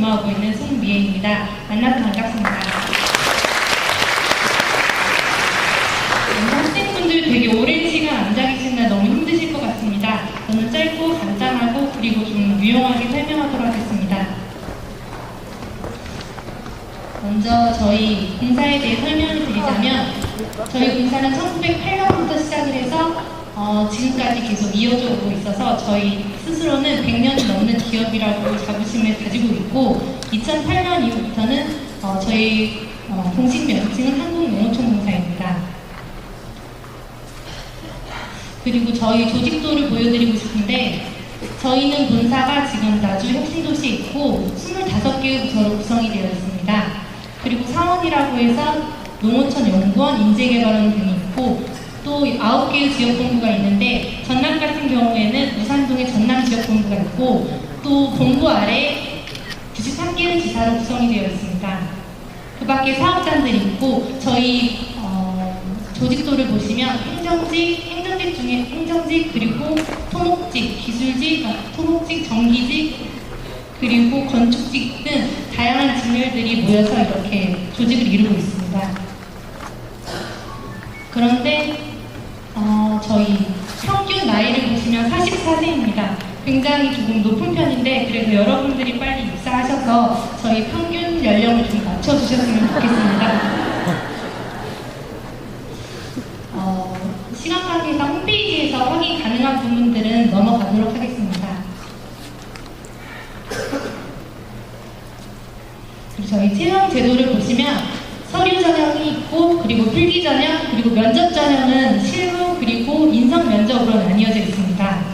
근무하고 있는 송미애입니다. 만나서 반갑습니다. 학생분들 되게 오랜 시간 앉아 계시느라 너무 힘드실 것 같습니다. 저는 짧고 간단하고 그리고 좀 유용하게 설명하도록 하겠습니다. 먼저 저희 공사에 대해 설명을 드리자면 저희 공사는 1908년부터 시작을 해서 지금까지 계속 이어져 오고 있어서 저희 스스로는 100년이 넘는 기업이라고 자부심을 가지고 있고 2008년 이후부터는 저희 공식 명칭은 한국농어촌공사입니다. 그리고 저희 조직도를 보여드리고 싶은데 저희는 본사가 지금 나주 혁신도시에 있고 25개의 부서로 구성이 되어 있습니다. 그리고 사원이라고 해서 농어촌 연구원, 인재개발원 등이 있고 또 9개의 지역본부가 있는데 전남 같은 경우에는 우산동에 전남지역본부가 있고 또 본부 아래 93개의 지사로 구성이 되어 있습니다. 그 밖에 사업장들이 있고 저희 조직도를 보시면 행정직 중에 행정직 그리고 토목직, 기술직, 토목직, 정기직 그리고 건축직 등 다양한 직렬들이 모여서 이렇게 조직을 이루고 있습니다. 그런데 저희 평균 나이를 보시면 44세입니다. 굉장히 조금 높은 편인데 그래서 여러분들이 빨리 입사하셔서 저희 평균 연령을 좀 낮춰주셨으면 좋겠습니다. 시간 관계상 홈페이지에서 확인 가능한 부분들은 넘어가도록 하겠습니다. 그리고 저희 채용 제도를 보시면 서류 전형이 있고 그리고 필기 전형 그리고 면접 전형은 실무 그리고 인성 면접으로 나뉘어져 있습니다.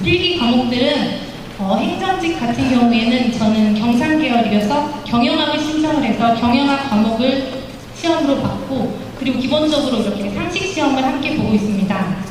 필기 과목들은 행정직 같은 경우에는 저는 경상 계열이어서 경영학을 신청을 해서 경영학 과목을 시험으로 받고 그리고 기본적으로 이렇게 상식 시험을 함께 보고 있습니다.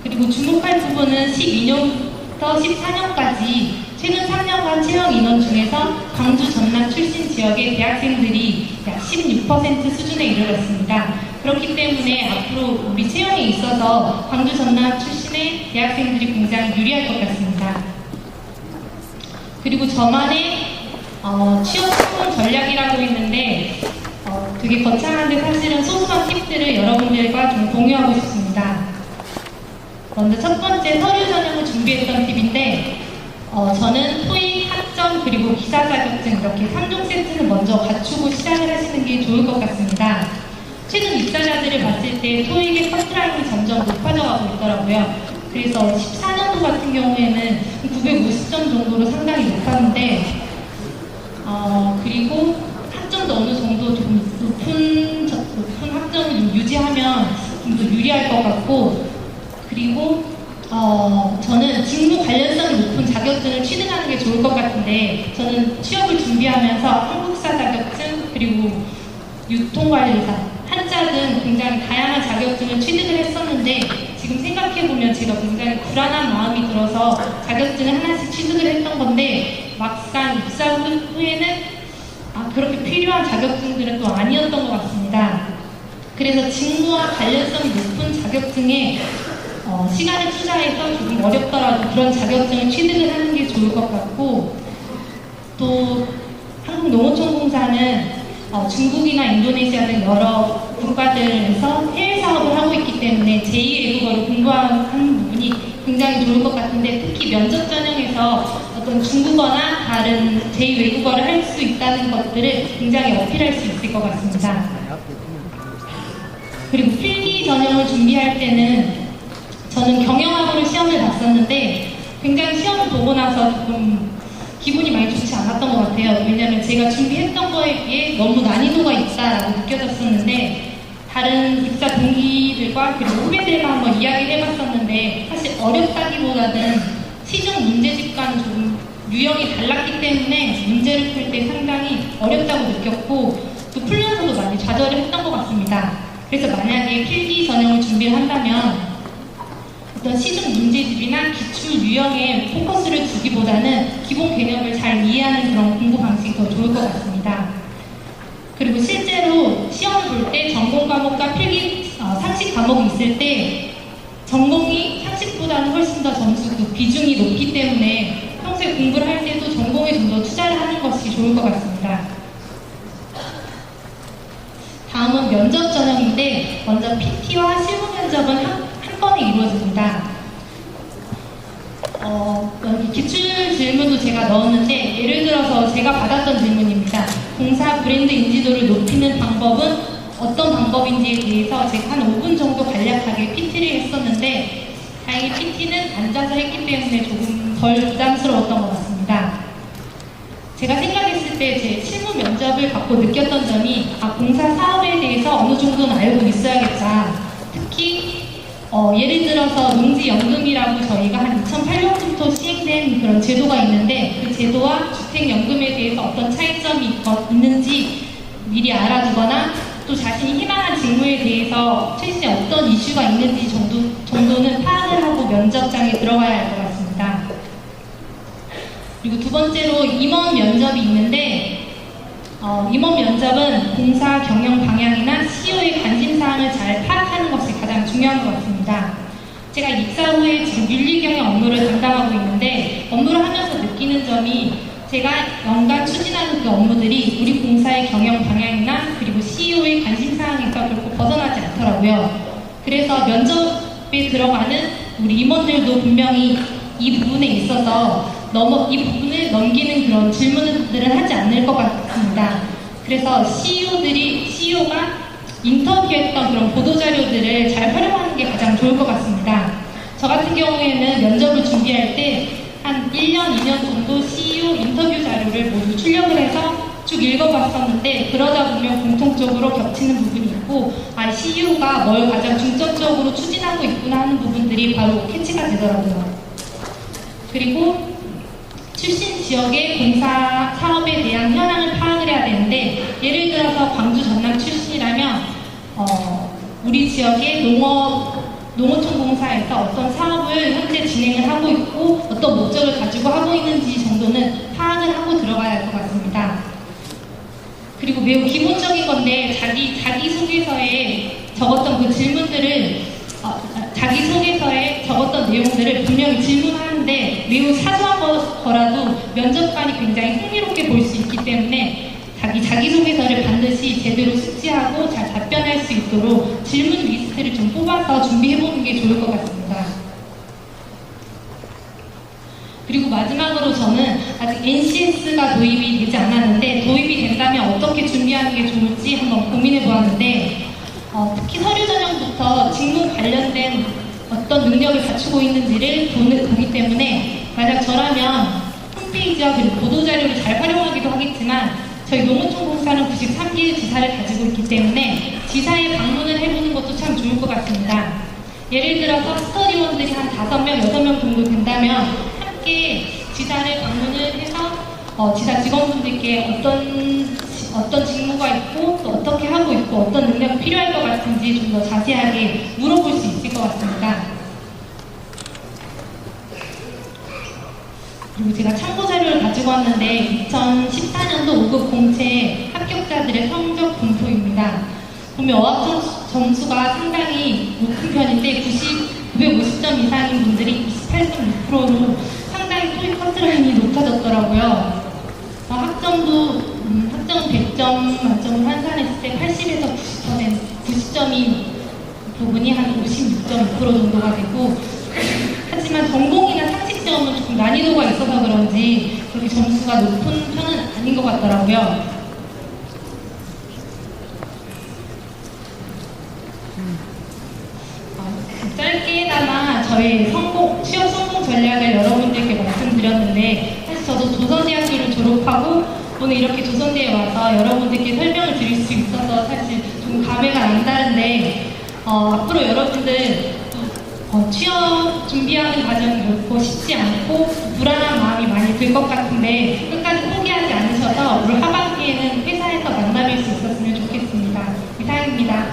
그리고 주목할 부분은 12년부터 14년까지 최근 3년간 채용 인원 중에서 광주, 전남 출신 지역의 대학생들이 약 16% 수준에 이르렀습니다. 그렇기 때문에 앞으로 우리 채용에 있어서 광주, 전남 출신의 대학생들이 굉장히 유리할 것 같습니다. 그리고 저만의 취업 성공 전략이라고 했는데 되게 거창한데 사실은 소소한 팁들을 여러분들과 좀 공유하고 싶습니다. 먼저 첫 번째 서류 전형을 준비했던 팁인데 저는 토익, 학점, 그리고 기사 자격증 이렇게 3종 세트는 먼저 갖추고 시작을 하시는 게 좋을 것 같습니다. 최근 입사자들을 봤을 때 토익의 커트라인이 점점 높아져 가고 있더라고요. 그래서 14년도 같은 경우에는 950점 정도로 상당히 높았는데 그리고 학점도 어느 정도 좀 높은 학점을 좀 유지하면 좀 더 유리할 것 같고 그리고 저는 직무 관련성이 높은 자격증을 취득하는 게 좋을 것 같은데 저는 취업을 준비하면서 한국사 자격증 그리고 유통관리사, 한자 등 굉장히 다양한 자격증을 취득을 했었는데 지금 생각해보면 제가 굉장히 불안한 마음이 들어서 자격증을 하나씩 취득을 했던 건데 막상 입사 후에는 그렇게 필요한 자격증들은 또 아니었던 것 같습니다. 그래서 직무와 관련성이 높은 자격증에 시간을 투자해서 조금 어렵더라도 그런 자격증을 취득을 하는 게 좋을 것 같고 또 한국농어촌공사는 중국이나 인도네시아 등 여러 국가들에서 해외 사업을 하고 있기 때문에 제2 외국어를 공부하는 부분이 굉장히 좋을 것 같은데 특히 면접 전형에서 어떤 중국어나 다른 제2 외국어를 할 수 있다는 것들을 굉장히 어필할 수 있을 것 같습니다. 그리고 필기 전형을 준비할 때는 저는 경영학으로 시험을 봤었는데 굉장히 시험을 보고 나서 조금 기분이 많이 좋지 않았던 것 같아요. 왜냐하면 제가 준비했던 거에 비해 너무 난이도가 있다라고 느껴졌었는데 다른 입사 동기들과 그리고 후배들과 한번 이야기를 해봤었는데 사실 어렵다기보다는 시중 문제집과는 조금 유형이 달랐기 때문에 문제를 풀 때 상당히 어렵다고 느꼈고 또 풀면서도 많이 좌절을 했던 것 같습니다. 그래서 만약에 필기 전형을 준비를 한다면 어떤 시중 문제집이나 기출 유형에 포커스를 두기보다는 기본 개념을 잘 이해하는 그런 공부 방식이 더 좋을 것 같습니다. 그리고 실제로 시험을 볼 때 전공 과목과 필기 상식 과목이 있을 때 전공이 상식보다는 훨씬 더 점수 비중이 높기 때문에 평소에 공부를 할 때도 전공에 좀 더 투자를 하는 것이 좋을 것 같습니다. 다음은 면접 전형인데 먼저 PT와 실무 면접은 한 번에 이루어집니다. 여기 기출 질문도 제가 넣었는데 예를 들어서 제가 받았던 질문입니다. 공사 브랜드 인지도를 높이는 방법은 어떤 방법인지에 대해서 제가 한 5분 정도 간략하게 PT를 했었는데 다행히 PT는 앉아서 했기 때문에 조금 덜 부담스러웠던 것 같습니다. 제가 생각했을 때 제 실무 면접을 받고 느꼈던 점이 공사 사업에 대해서 어느 정도는 알고 있어야겠다. 특히 예를 들어서 농지연금이라고 저희가 한 2008년부터 시행된 그런 제도가 있는데 그 제도와 주택연금에 대해서 어떤 차이점이 있는지 미리 알아두거나 또 자신이 희망한 직무에 대해서 최신에 어떤 이슈가 있는지 정도는 파악을 하고 면접장에 들어가야 할 것 같습니다. 그리고 두 번째로 임원 면접이 있는데 임원 면접은 공사 경영 방향이나 CEO의 관심사항을 잘 파악하는 것이 가장 중요한 것 같습니다. 제가 입사 후에 지금 윤리 경영 업무를 담당하고 있는데 업무를 하면서 느끼는 점이 제가 연간 추진하는 그 업무들이 우리 공사의 경영 방향이나 그리고 CEO의 관심사항에서 결코 벗어나지 않더라고요. 그래서 면접에 들어가는 우리 임원들도 분명히 이 부분에 있어서 이 부분을 넘기는 그런 질문들을 하지 않을 것 같습니다. 그래서 CEO가 인터뷰했던 그런 보도자료들을 잘 활용하는 게 가장 좋을 것 같습니다. 저 같은 경우에는 면접을 준비할 때 한 1년, 2년 정도 CEO 인터뷰 자료를 모두 출력을 해서 쭉 읽어봤었는데 그러다 보면 공통적으로 겹치는 부분이 있고 CEO가 뭘 가장 중점적으로 추진하고 있구나 하는 부분들이 바로 캐치가 되더라고요. 그리고 출신 지역의 공사 사업에 대한 현황을 파악을 해야 되는데 예를 들어서 광주 전남 출신이라면 우리 지역의 농어촌공사에서 어떤 사업을 현재 진행을 하고 있고 어떤 목적을 가지고 하고 있는지 정도는 파악을 하고 들어가야 할 것 같습니다. 그리고 매우 기본적인 건데 자기소개서에 적었던 그 질문들을 자기소개서에 적었던 내용들을 분명히 질문하는데 매우 사소한 거라도 면접관이 굉장히 흥미롭게 볼 수 있기 때문에 자기소개서를 반드시 제대로 숙지하고 잘 답변할 수 있도록 질문 리스트를 좀 뽑아서 준비해보는 게 좋을 것 같습니다. 그리고 마지막으로 저는 아직 NCS가 도입이 되지 않았는데 도입이 된다면 어떻게 준비하는 게 좋을지 한번 고민해보았는데 특히 서류 전형부터 직무 관련된 어떤 능력을 갖추고 있는지를 보기 때문에 만약 저라면 홈페이지와 그리고 보도자료를 잘 활용하기도 하겠지만 저희 농어촌공사는 93기의 지사를 가지고 있기 때문에 지사에 방문을 해보는 것도 참 좋을 것 같습니다. 예를 들어서 스터디원들이 한 5명, 6명 정도 된다면 함께 지사를 방문을 해서 지사 직원분들께 어떤 직무가 있고 또 어떻게 하고 있고 어떤 능력이 필요할 것 같은지 좀 더 자세하게 물어볼 수 있을 것 같습니다. 그리고 제가 참고 자료를 가지고 왔는데 2014년도 5급 공채 합격자들의 성적 분포입니다. 보면 어학 점수가 상당히 높은 편인데 950점 이상인 분들이 28.6%로 상당히 토익 커트라인이 높아졌더라고요. 학점은 100점 만점을 환산했을 때 80에서 90점인 부분이 한 56.6% 정도가 되고 하지만 전공이나 상식 시험은 조금 난이도가 있어서 그런지 그렇게 점수가 높은 편은 아닌 것 같더라고요. 짧게나마 저희 취업 성공 전략을 여러분들께 말씀드렸는데 사실 저도 조선대학교를 졸업하고 오늘 이렇게 조선대에 와서 여러분들께 설명을 드릴 수 있어서 사실 좀 감회가 남다른데 앞으로 여러분들 취업 준비하는 과정이 결코 쉽지 않고 불안한 마음이 많이 들 것 같은데 끝까지 포기하지 않으셔서 올 하반기에는 회사에서 만나뵐 수 있었으면 좋겠습니다. 이상입니다.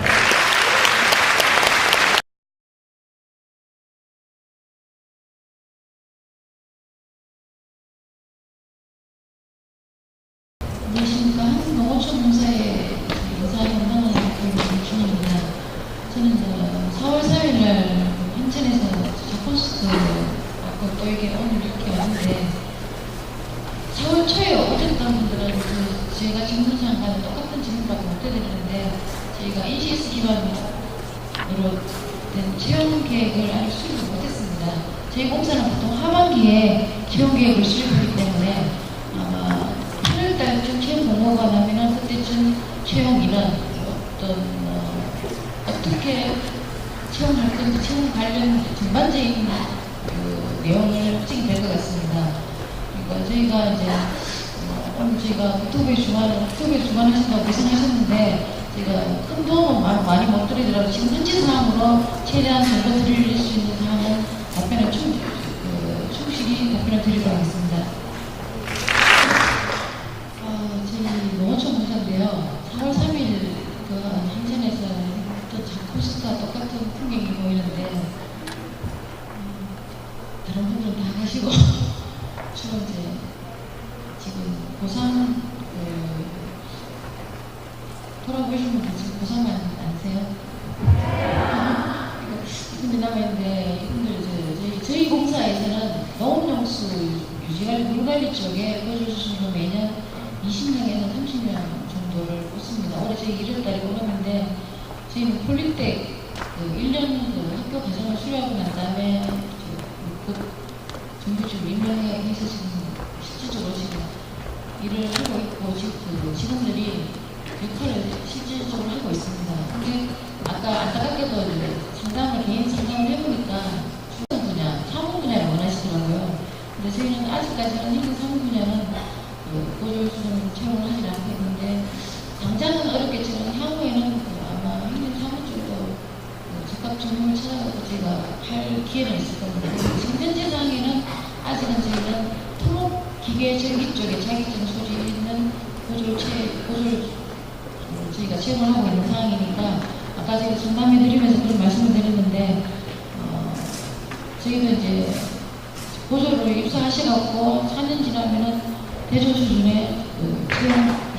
안녕하십니까. 한국농어촌공사의 인사 담당을 맡고 있는 있습니다. 저희 공사는 보통 하반기에 채용 계획을 수립하기 때문에 아마 8월달쯤 채용 공고가 나면은 그때쯤 채용 인원, 어떻게 채용할 건지 채용 관련 전반적인 그 내용을 확정이 될 것 같습니다. 그러니까 저희가 이제 오늘 저희가 국토부에 주관하신다고 말씀하셨는데 제가 큰 도움은 많이 못 드리더라도 지금 현재 상황으로 최대한 정보 드릴 수 있는 사항은 답변을 충실히 답변을 드리도록 하겠습니다. 저희 농어촌 공사인데요. 4월 3일 그 한전에서 또 포스트와 똑같은 풍경이 보이는데 다른 분들은 다 가시고 주로 이제 지금 고3 돌아보시는 분들 지금 고3 아니세요? 이분들 남아있는데 이분들 저희 공사에서는 농업용수 유지관리 물관리 쪽에 보여주시는 매년 20명에서 30명 정도를 뽑습니다. 올해 저희 1월달에 뽑았는데 저희는 폴리텍 1년 학교 과정을 수료하고 난 다음에 정규직으로 임명해서 지금 실질적으로 지금 일을 하고 있고 직원들이 역할을 실질적으로 하고 있습니다. 근데 아까 안타깝게도 개인 상담을 해보니까 주관 분야, 사무 분야를 원하시더라고요. 근데 저희는 아직까지는 현재 사무 분야는 보조수는 채용을 하지 않고 있는데 당장은 어렵겠지만 향후에는 아마 현재 사무 쪽으로 적합 전문을 찾아가고 저희가 할 기회는 있을 겁니다. 지금 현재 상황에는 아직은 저희는 토목기계 전기 쪽에 자격증 소지 있는 보조를 저희가 채용을 하고 있는 상황이니까 아까 제가 전담해 드리면서 그런 말씀을 드렸는데 저희도 이제 보조로 입사하셔갖고 4년 지나면은 대졸 수준의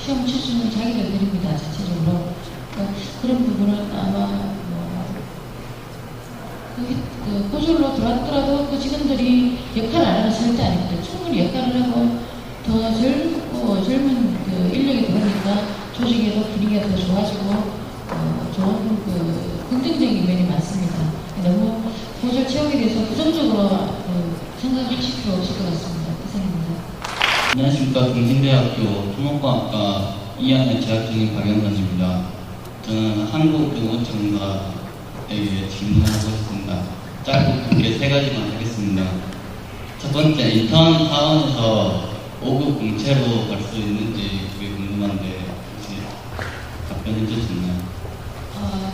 시험 칠 수 있는 자격을 드립니다. 자체적으로. 그러니까 그런 부분은 아마 보조로 들어왔더라도 그 직원들이 역할을 안 하는 절대 아닙니다. 충분히 역할을 하고 더 젊은 인력이 들어오니까 조직에도 분위기가 더 좋아지고 좋은 긍정적인 면이 많습니다. 너무 보조 채용에 대해서 부정적으로 생각하실 필요 없을 것 같습니다. 이상입니다. 안녕하십니까. 동신대학교 토목과학과 2학년 재학생인 박영선입니다. 저는 한국농어촌과에 질문하고 싶습니다. 짧고 굵게 3가지만 하겠습니다. 첫 번째, 인턴 사원에서 5급 공채로 갈 수 있는지 그게 궁금한데 혹시 답변해 주시나요?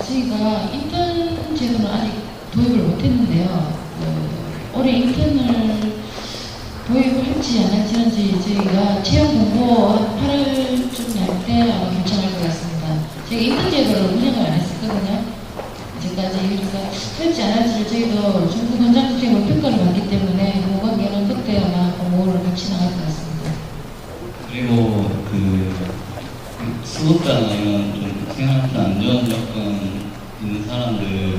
저희가 인턴 제도는 아직 도입을 못했는데요. 올해 인턴을 도입을 할지 안 할지는 저희가 채용 공고 8월쯤 날 때 아마 결정할 것 같습니다. 저희가 인턴 제도를 운영을 안 했었거든요. 이제까지. 그러니까 할지 안 할지를 저희도 정부 현장직책으로 평가를 받기 때문에 그 관계는 그때 아마 공고를 같이 나갈 것 같습니다. 그리고 수급자나 이런 좀 생활한테 안 좋은 여건 있는 사람들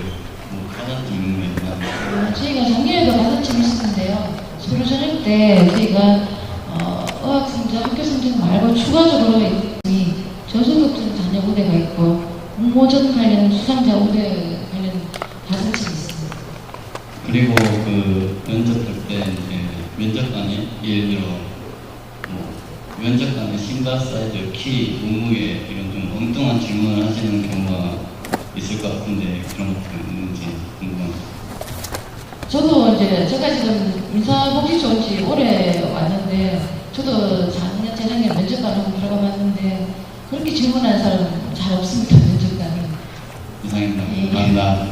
가산점 있는 거 있나요? 저희가 작년에도 가산점 있었는데요. 서류 전할 때 저희가 어학 성적, 학교 성적 말고 추가적으로 저소득층 자녀 우대가 있고 공모전 관련 수상자 우대 관련 가산점이 있습니다. 그리고 면접할 때 이제 면접관이 예를 들어 면접관의 신발 사이즈, 키, 몸무게 이런 좀 엉뚱한 질문을 하시는 경우가 있을 것 같은데 그런 것도 있는지 궁금합니다. 저도 제가 지금 인사복지소 지 오래 왔는데 저도 작년, 재작년 면접관하고 들어가봤는데 그렇게 질문하는 사람은 잘 없습니다. 면접관이. 이상입니다. 예. 감사합니다.